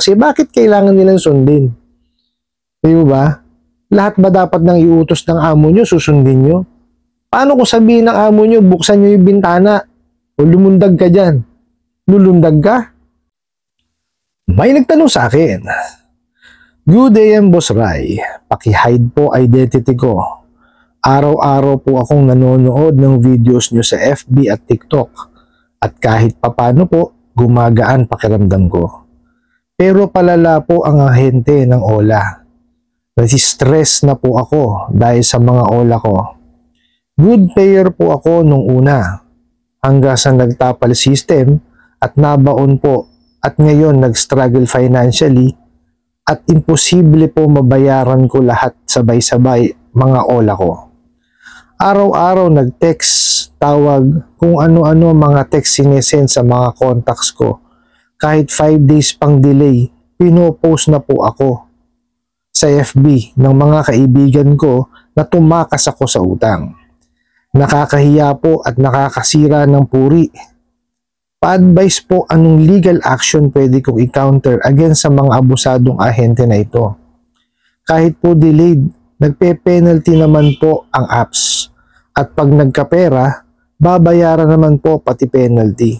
Kasi bakit kailangan nilang sundin? Di ba? Lahat ba dapat nang iutos ng amo nyo, susundin nyo? Paano kung sabihin ng amo nyo, buksan nyo yung bintana o lumundag ka dyan? Lulundag ka? May nagtanong sa akin, "Good day, Boss Rai. Paki-hide po identity ko. Araw-araw po akong nanonood ng videos nyo sa FB at TikTok. At kahit papano po, gumagaan pakiramdam ko. Pero palala po ang ahente ng OLA. Nasi-stress na po ako dahil sa mga OLA ko. Good payer po ako nung una. Hanggang sa nagtapal system at nabaon po at ngayon nag-struggle financially at imposible po mabayaran ko lahat sabay-sabay mga OLA ko. Araw-araw nag-text, tawag, kung ano-ano mga text sinesend sa mga contacts ko. Kahit 5 days pang delay, pinopost na po ako sa FB ng mga kaibigan ko na tumakas ako sa utang. Nakakahiya po at nakakasira ng puri. Pa-advise po anong legal action pwede kong i-counter against sa mga abusadong ahente na ito. Kahit po delayed, nagpe-penalty naman po ang apps. At pag nagkapera, babayaran naman po pati penalty.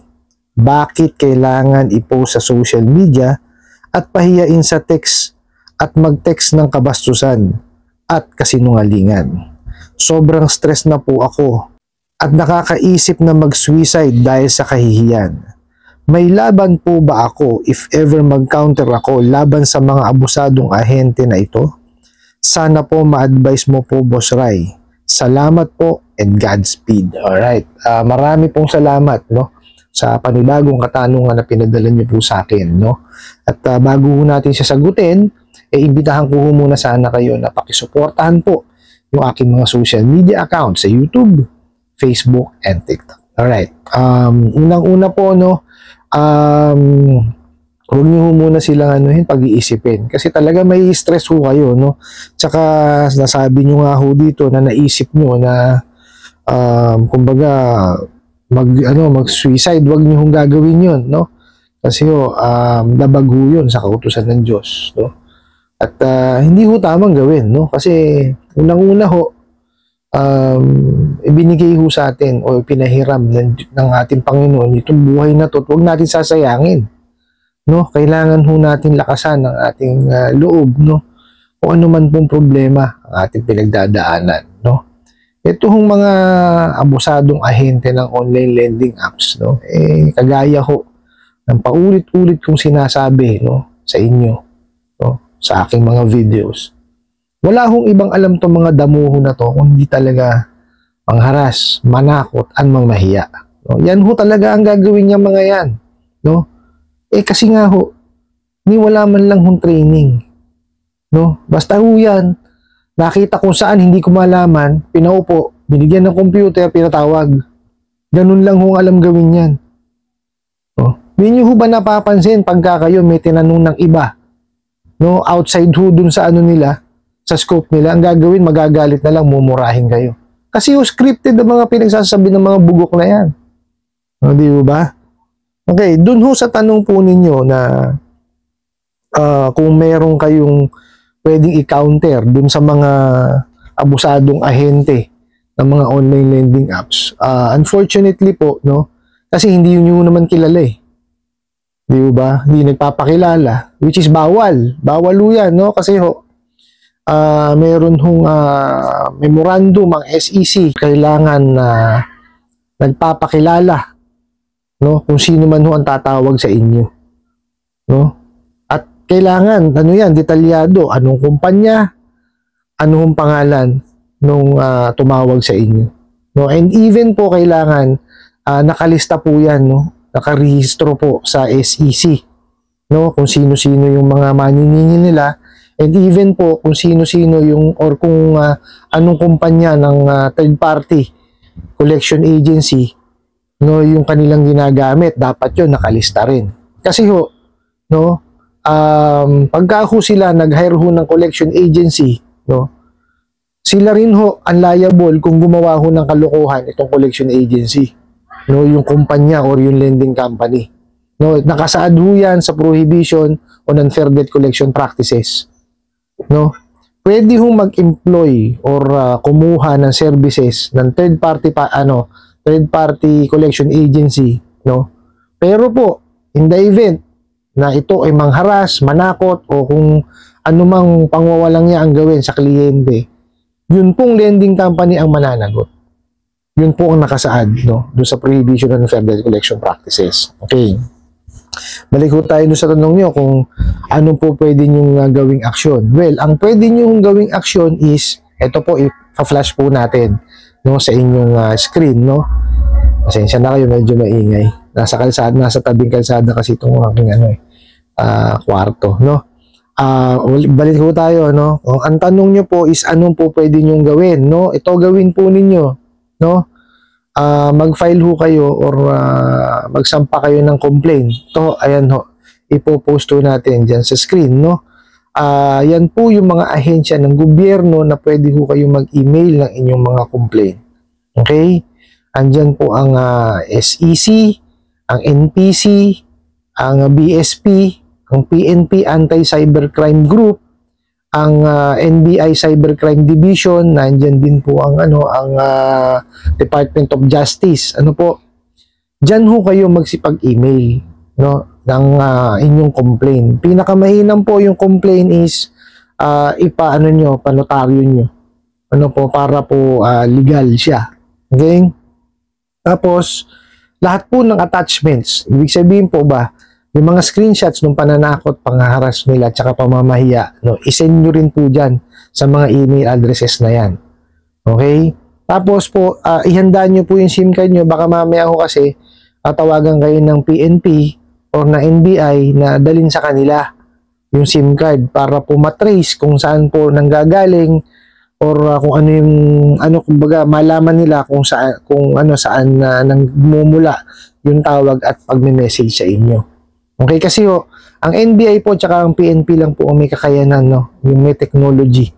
Bakit kailangan i-post sa social media at pahiyain sa text at mag-text ng kabastusan at kasinungalingan? Sobrang stress na po ako at nakakaisip na mag-suicide dahil sa kahihiyan. May laban po ba ako if ever mag-counter ako laban sa mga abusadong ahente na ito? Sana po ma-advise mo po, Boss Rai. Salamat po and Godspeed." Alright, marami pong salamat, no, sa panibagong katanungan na pinadala niyo po sa akin, no. At bago natin siya sagutin, imbitahan ko muna sana kayo na pakisuportahan po yung aking mga social media account sa YouTube, Facebook, and TikTok. Alright, unang-una po, no, huwag niyo muna silang pag-iisipin. Kasi talaga may stress ho kayo, no. Tsaka nasabi niyo nga ho dito na naisip niyo na kumbaga mag-suicide, wag niyo hong gagawin 'yon, no. Kasi labag ho 'yun sa kautusan ng Diyos, no. At hindi ho tamang gawin, no. Kasi unang-una ho, ibinigay ho sa atin o pinahiram ng ating Panginoon itong buhay na to, huwag natin sasayangin, no. Kailangan ho natin lakasan ang ating loob, no, o ano man pong problema ang ating pinagdadaanan, no. Ito hong mga abusadong ahente ng online lending apps, no, kagaya ho ng paulit-ulit kong sinasabi, no, sa inyo, no, sa aking mga videos. Wala hong ibang alam to mga damuho na to kundi talaga mangharas, manakot, anmang mahiya, no. Yan ho talaga ang gagawin niya mga yan, no. Kasi nga ho, ni wala man lang hong training, no. Basta ho yan, nakita kung saan hindi ko malaman, pinaupo, binigyan ng computer, pinatawag. Ganun lang ho alam gawin yan. No? Hindi nyo ho ba napapansin pagka kayo may tinanong ng iba, no, outside ho dun sa nila, sa scope nila, ang gagawin, magagalit na lang, mumurahin kayo. Kasi ho, scripted ang mga pinagsasabi ng mga bugok na yan. No, di ba? Okay, dun ho sa tanong po ninyo na kung meron kayong pwedeng i-counter dun sa mga abusadong ahente ng mga online lending apps. Unfortunately po, no, kasi hindi yun naman kilala eh. Di ba? Hindi nagpapakilala, which is bawal. Bawal ho yan, no? Kasi ho, meron hong memorandum ang SEC, kailangan na nagpapakilala, no, kung sino man ho ang tatawag sa inyo, no. Kailangan, detalyado, anong kumpanya, anong pangalan nung tumawag sa inyo. No? And even po kailangan, nakalista po yan, no? Nakarehistro po sa SEC, no? Kung sino-sino yung mga maniningil nila, and even po kung sino-sino yung, or kung anong kumpanya ng third party collection agency, no, yung kanilang ginagamit, dapat yun nakalista rin. Kasi ho, no, pagka ho sila nag-hire ho ng collection agency, no, sila rin ho ang liable kung gumawa ho ng kalokohan itong collection agency, no, yung kumpanya or yung lending company, No, nakasaad ho yan sa prohibition on unfair debt collection practices. No? Pwede ho mag-employ or kumuha ng services ng third party collection agency, no? Pero po, in the event na ito ay mangharas, manakot o kung anumang pangwawalang niya ang gawin sa kliyente, yun pong lending company ang mananagot. Yun po ang nakasaad, no, doon sa prohibition on unfair debt collection practices. Okay. Balik ko tayo sa tanong nyo kung ano po pwede nyo gawing aksyon. Well, ang pwede nyo gawing aksyon is, ito po, i-flash po natin, no, sa inyong screen, no. Pasensya na kayo, medyo maingay. Nasa kalsada, nasa tabing kalsada kasi itong aking kwarto, no. Balik ko tayo, no. Ang tanong nyo po is, anong po pwede nyo gawin, no. Ito gawin po ninyo, no. Mag-file ho kayo or magsampa kayo ng complaint. Ito, ayan ho, ipopost ho natin dyan sa screen, no? Yan po yung mga ahensya ng gobyerno na pwede ho kayo mag-email ng inyong mga complaint. Okay? Andyan po ang SEC, ang NPC, ang BSP, ang PNP Anti-Cybercrime Group, ang NBI Cybercrime Division, nandiyan din po ang Department of Justice. Ano po? Diyan ho kayo magsipag-email, no, ng inyong complaint. Pinakamahinam po yung complaint is panotaryo nyo. Ano po, para po legal siya. Okay? Tapos lahat po ng attachments, ibig sabihin po ba, yung mga screenshots ng pananakot, panghaharas nila, tsaka pamamahiya, no, isend nyo rin po dyan sa mga email addresses na yan. Okay? Tapos po, ihanda nyo po yung SIM card nyo. Baka mamaya ho kasi, tawagan kayo ng PNP or na NBI na dalhin sa kanila yung SIM card para po matrace kung saan po nanggagaling or kung ano yung, kumbaga, malaman nila kung saan nangmumula yung tawag at pagme-message sa inyo. Okay, kasi ho, ang NBI po tsaka ang PNP lang po may kakayanan, no, yung may technology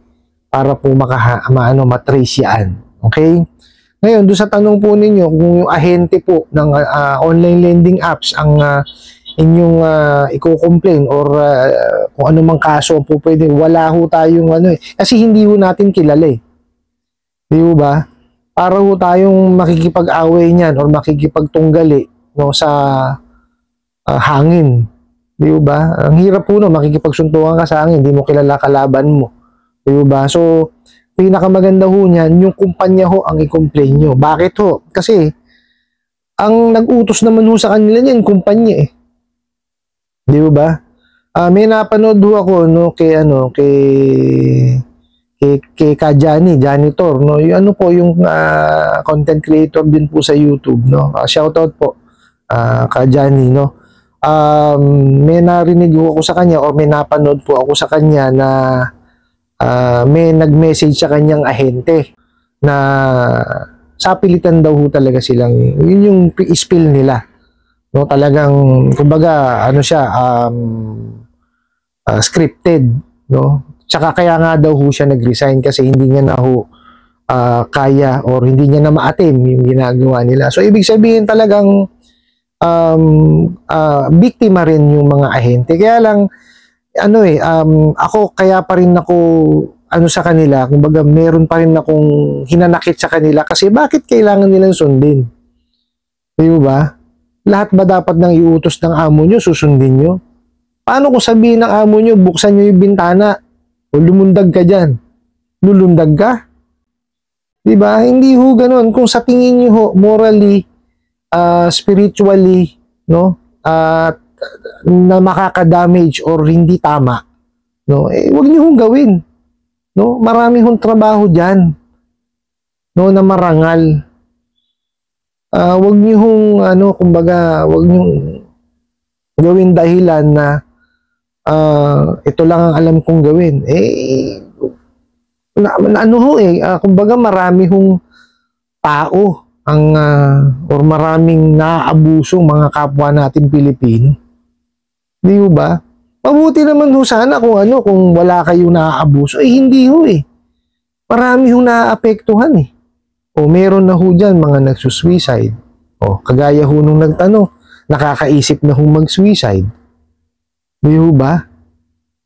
para po matrace yan. Okay? Ngayon, doon sa tanong po ninyo, kung yung ahente po ng online lending apps ang inyong i-complain or kung anumang kaso po pwede, wala ho tayong kasi hindi ho natin kilala eh. Di ho ba? Para ho tayong makikipag-away niyan or makikipagtunggali, no, sa hangin. Di ba? Ang hirap po, no, makikipagsuntukan ka sa hangin, hindi mo kilala kalaban mo. Di ba? So, pinakamaganda ho niyan, yung kumpanya ho ang i-complain nyo. Bakit ho? Kasi, ang nag-utos naman ho sa kanila niyan, kumpanya eh. Di ba? May napanood ho ako, no, kay Kajani, janitor, no. Yung yung content creator din po sa YouTube, no. Shoutout po, Kajani, no. May narinig ako sa kanya or may napanood po ako sa kanya na may nag-message sa kanyang ahente na sapilitan daw ho talaga silang, yun yung spill nila, no, talagang kumbaga scripted, no, tsaka kaya nga daw ho siya nag-resign kasi hindi niya na ho kaya or hindi niya na ma-attain yung ginagawa nila. So ibig sabihin talagang biktima rin yung mga ahente. Kaya lang, ako, kaya pa rin ako, sa kanila, kumbaga, meron pa rin akong hinanakit sa kanila kasi bakit kailangan nilang sundin? Di ba? Lahat ba dapat nang iutos ng amo nyo, susundin nyo? Paano kung sabihin ng amo nyo, buksan nyo yung bintana o lumundag ka dyan? Lulundag ka? Di ba? Hindi ho ganun. Kung sa tingin nyo ho, morally, spiritually, no, na makaka-damage or hindi tama, no, wag niyo hong gawin, no. Marami hong trabaho diyan, no, na marangal. Wag niyo hong kumbaga, wag niyo gawin dahilan na ito lang ang alam kong gawin. Kumbaga marami hong tao ang or maraming naaabusong mga kapwa natin Pilipino. Di ba? Mabuti naman ho sana kung wala kayong naaabuso. Hindi ho eh. Marami hong naaapektuhan eh. O meron na ho dyan mga nagsusuicide. O kagaya ho nung nagtanong, nakakaisip na hong mag-suicide. Di ba?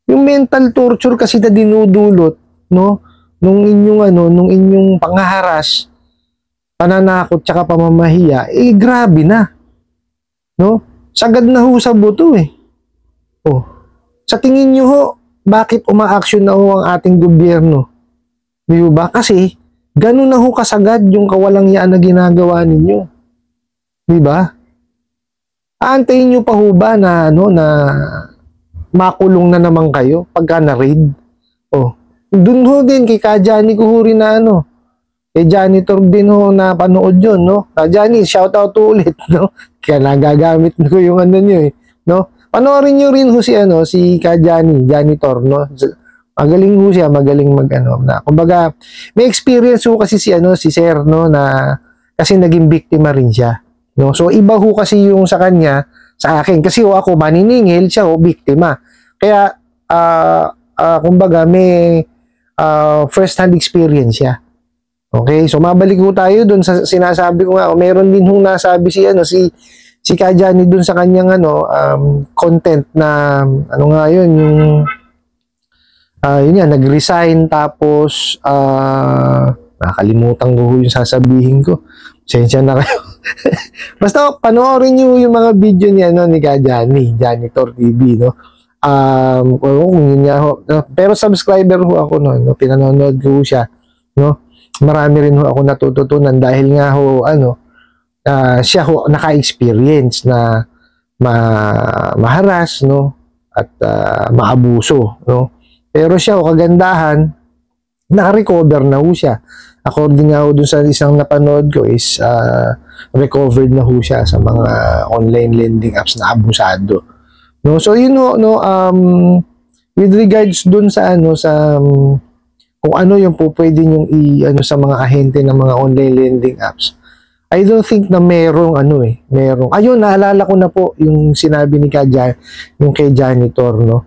Yung mental torture kasi na dinudulot, no, nung inyong panghaharas, pananakot tsaka pamamahiya, grabe na. No? Sagad na ho sa buto eh. Oh. Sa tingin nyo ho, bakit uma-action na ho ang ating gobyerno? Di ba? Kasi, ganun na ho kasagad yung kawalangyaan na ginagawa ninyo. Di ba? Aantayin nyo pa ho ba na, na makulong na naman kayo pagka na-raid? Oh. Dun ho din, kay Kajani ko ho rin na kay janitor din ho na panood yun, no? Kajani, shout out ulit, no? Kaya nagagamit ko yung nyo eh, no? Panoorin nyo rin ho si Kajani, janitor, no? Magaling ho siya, magaling na. Kumbaga, may experience ho kasi si Sir, no, na kasi naging biktima rin siya, no? So, iba ho kasi yung sa kanya, sa akin. Kasi ho ako, maniningil, siya ho, biktima. Kaya, kumbaga, may first-hand experience siya. Okay, so mabalik ho tayo dun sa sinasabi ko nga, meron din hong nasabi si Kajani dun sa kanyang content na yun, yun yan, nag-resign tapos nakalimutan ko yung sasabihin ko. Sensya na kayo. Basta panoorin niyo yung mga video niya ni Kajani, Janitor TV, no. Kung yun niya ho, pero subscriber ho ako no, pinanonood ko siya, no. Marami rin ho ako natututunan dahil nga ho siya ho naka-experience na maharas, no, at maabuso, no. Pero siya ho, kagandahan, naka-recover na ho siya. According nga ho dun sa isang napanood ko is recovered na ho siya sa mga online lending apps na abusado, no. So yun ho, no, with regards dun sa kung ano yung po pwede nyong sa mga ahente ng mga online lending apps, I don't think na merong ayun, naalala ko na po yung sinabi ni yung kay janitor, no.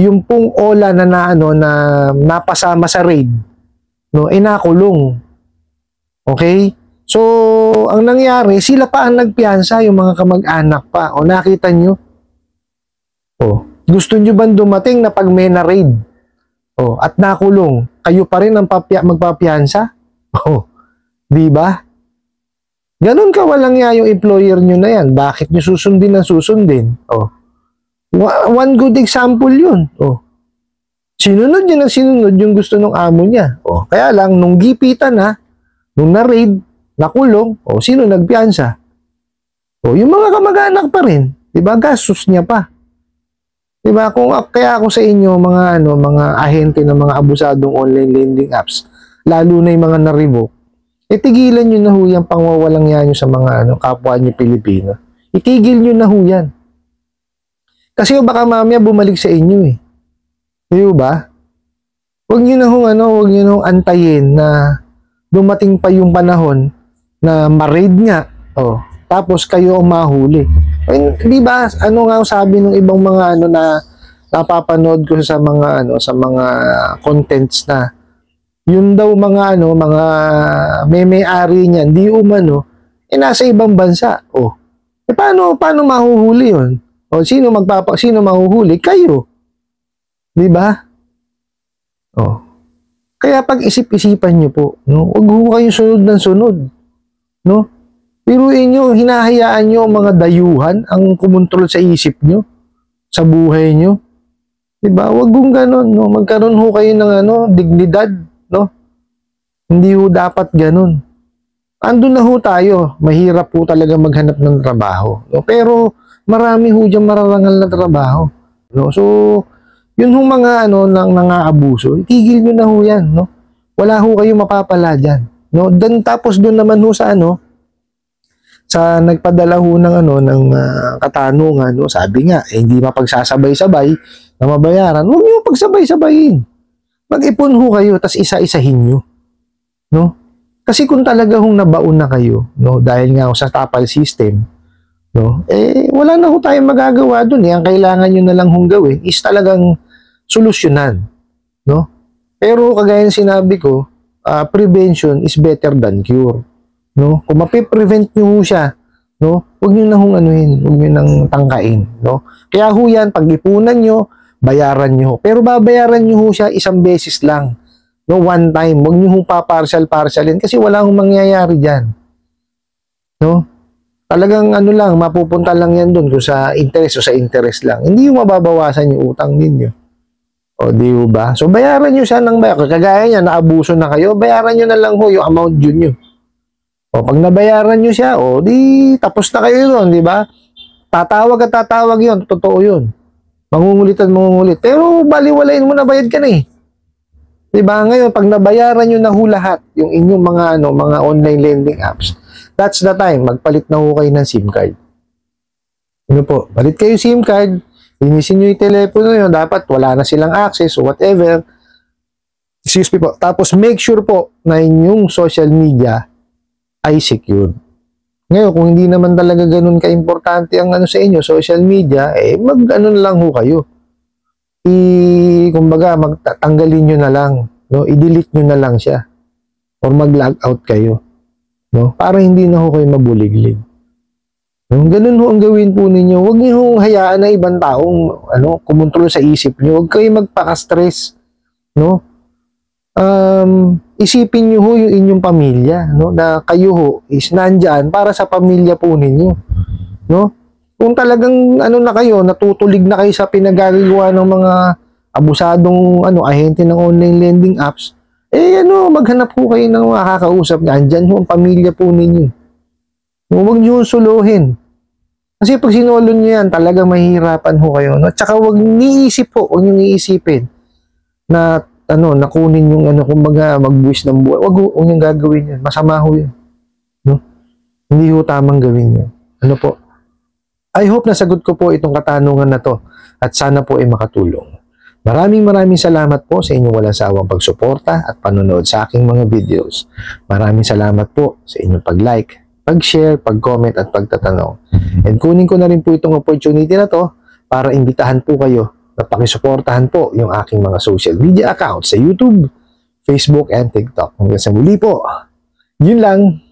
Yung pong OLA na napasama sa raid, no, nakulong. Okay? So, ang nangyari, sila pa ang nagpiyansa, yung mga kamag-anak pa. O, nakita nyo? O, gusto nyo ba dumating na pag may na-raid? O, at nakulong, kayo pa rin ang magpapiyansa? O, di ba? Ganun ka walang yung employer nyo na yan. Bakit nyo susundin ang susundin? O, one good example yun. O, sinunod niya ng sinunod yung gusto ng amo niya. O, kaya lang, nung gipitan nung na-raid, nakulong, o, sino nagpiyansa? O, yung mga kamag-anak pa rin. Diba? Gastos niya pa. Diba? Kaya ako sa inyo, mga ahente ng mga abusadong online lending apps, lalo na yung mga na-revoke, tigilan nyo na ho yan, pangwawalang yan nyo sa mga kapwa nyo Pilipino. Itigil nyo na ho yan. Kasi baka mamaya bumalik sa inyo eh. Diba? Huwag nyo na hong antayin na dumating pa yung panahon na ma-raid nga. Oh, tapos kayo ang mahuli. Di ba? Nga sabi ng ibang mga na napapanood ko sa mga sa mga contents na yun daw mga mga may-ari niyan, di umano nasa ibang bansa. Oh. Paano mahuhuli 'yon? O sino mahuhuli? Kayo. Di ba? Oh. Kaya pag-isip-isipan niyo po, no? Huwag ho kayong sunod ng sunod, no? Piruin nyo, hinahayaan nyo mga dayuhan ang kumontrol sa isip nyo, sa buhay nyo. Diba? Huwag kong ganon, no? Magkaroon ho kayo ng dignidad, no? Hindi ho dapat ganon. Andun na ho tayo, mahirap po talaga maghanap ng trabaho, no? Pero marami ho dyan mararangal na trabaho, no? So, yun ho mga nang nangaabuso, itigil nyo na ho yan, no? Wala ho kayo mapapala dyan, no? Tapos doon naman ho sa sa nagpadala ho ng katanungan, no, sabi nga hindi mapagsasabay-sabay na mabayaran. Huwag niyo pagsabay-sabayin. Mag-ipon ho kayo tas isa-isahin niyo, no? Kasi kung talaga hong nabaon na kayo, no, dahil nga sa tapal system, no, wala na ho tayong magagawa doon. Ang kailangan niyo na lang hong gawin is talagang solusyonan, no? Pero kagaya ng sinabi ko, prevention is better than cure. No? Kung mapiprevent nyo siya no? Huwag niyo na hong anuhin, huwag niyo nang tangkain, no? Kaya ho yan, pag-ipunan niyo, bayaran niyo. Pero babayaran niyo ho siya isang beses lang, no? One time. Huwag niyo ho pa-partial-partialin kasi wala hong mangyayari diyan, no? Talagang ano lang, mapupunta lang yan doon kung sa interest o sa interest lang. Hindi yung mababawasan yung utang ninyo. O, di ba? So, bayaran nyo siya ng bayaran. Kagaya niya, naabuso na kayo, bayaran nyo na lang ho yung amount due nyo. O, pag nabayaran nyo siya, o, di, tapos na kayo doon, di ba? Tatawag at tatawag yun. Totoo yun. Mangungulit at mangungulit. Pero, baliwalain mo na, bayad ka na eh. Di ba? Ngayon, pag nabayaran nyo na ho lahat, yung inyong mga online lending apps, that's the time, magpalit na ho kayo ng SIM card. Ano po? Palit kayo SIM card, linisin nyo yung telepono nyo, dapat wala na silang access o whatever. Excuse me po. Tapos make sure po na inyong social media ay secure. Ngayon, kung hindi naman talaga ganun ka-importante ang ano sa inyo, social media, eh mag-ano na lang ho kayo. Kumbaga, magtatanggalin nyo na lang, no? I-delete nyo na lang siya. Or mag-log out kayo. No? Para hindi na ho kayo mabuliglig. No? Ganun ho ang gawin po ninyo. Huwag niyo hong hayaan na ibang taong kumontrol sa isip niyo. Huwag kayo magpaka-stress. No? Isipin niyo ho yung inyong pamilya. No? Na kayo ho is nandyan para sa pamilya po ninyo. No? Kung talagang na kayo, natutulig na kayo sa pinagagawa ng mga abusadong ahente ng online lending apps, maghanap po kayo ng makakausap niya. Andyan ho ang pamilya po ninyo. Huwag niyo suluhin. Kasi pag sinolo niyo yan, talagang mahihirapan ho kayo. No? At saka huwag niyo iisipin na nakunin yung kumbaga magbuwis ng buhay. Huwag niyong gagawin yan. Masama ho yan. No? Hindi ho tamang gawin yan. Ano po? I hope nasagot ko po itong katanungan na to at sana po ay makatulong. Maraming salamat po sa inyong walang sawang pagsuporta at panonood sa aking mga videos. Maraming salamat po sa inyong pag-like, pag-share, pag-comment at pagtatanong. And kunin ko na rin po itong opportunity na to para imbitahan po kayo na pakisuportahan po yung aking mga social media accounts sa YouTube, Facebook, and TikTok. Hanggang sa muli po. Yun lang.